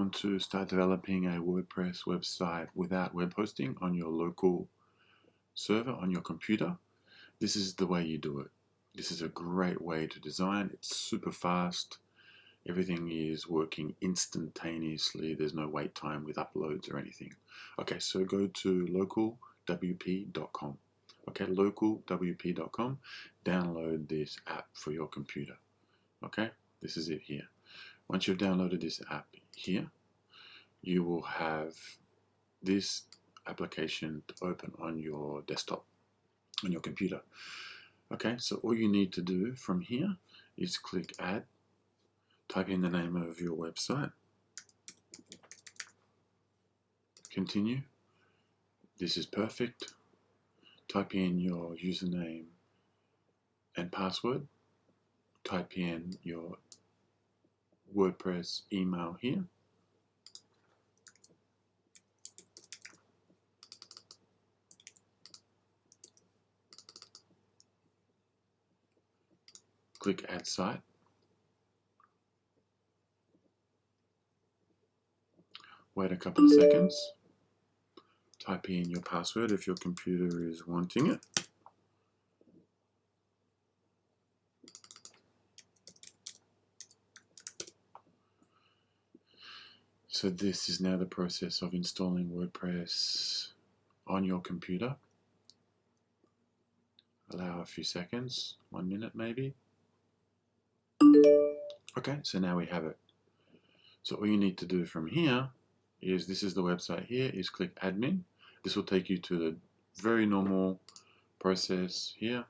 want to start developing a WordPress website without web hosting on your local server on your computer, this is the way you do it. This is a great way to design. It's super fast. Everything is working instantaneously. There's no wait time with uploads or anything. Okay, so go to localwp.com. Okay, localwp.com. Download this app for your computer. Okay, this is it here. Once you've downloaded this app here, you will have this application to open on your desktop, on your computer. Okay, so all you need to do from here is click Add, type in the name of your website, continue. This is perfect. Type in your username and password. Type in your WordPress email here. Click Add Site. Wait a couple of seconds. Type in your password if your computer is wanting it. So this is now the process of installing WordPress on your computer. Allow a few seconds, 1 minute maybe. Okay, so now we have it. So all you need to do from here is, this is the website here, is click Admin. This will take you to the very normal process here,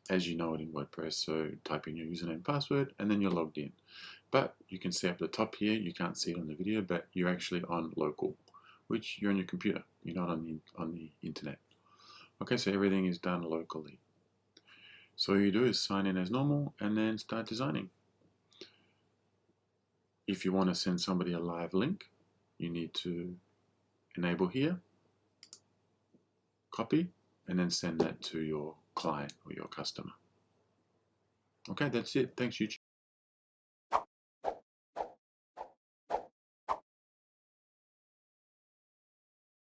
as you know it in WordPress. So type in your username and password, and then you're logged in. But you can see up the top here, you can't see it on the video, but you're actually on local, which you're on your computer. You're not on the internet. Okay, so everything is done locally. So all you do is sign in as normal and then start designing. If you want to send somebody a live link, you need to enable here, copy, and then send that to your client or your customer. Okay, that's it. Thanks, YouTube.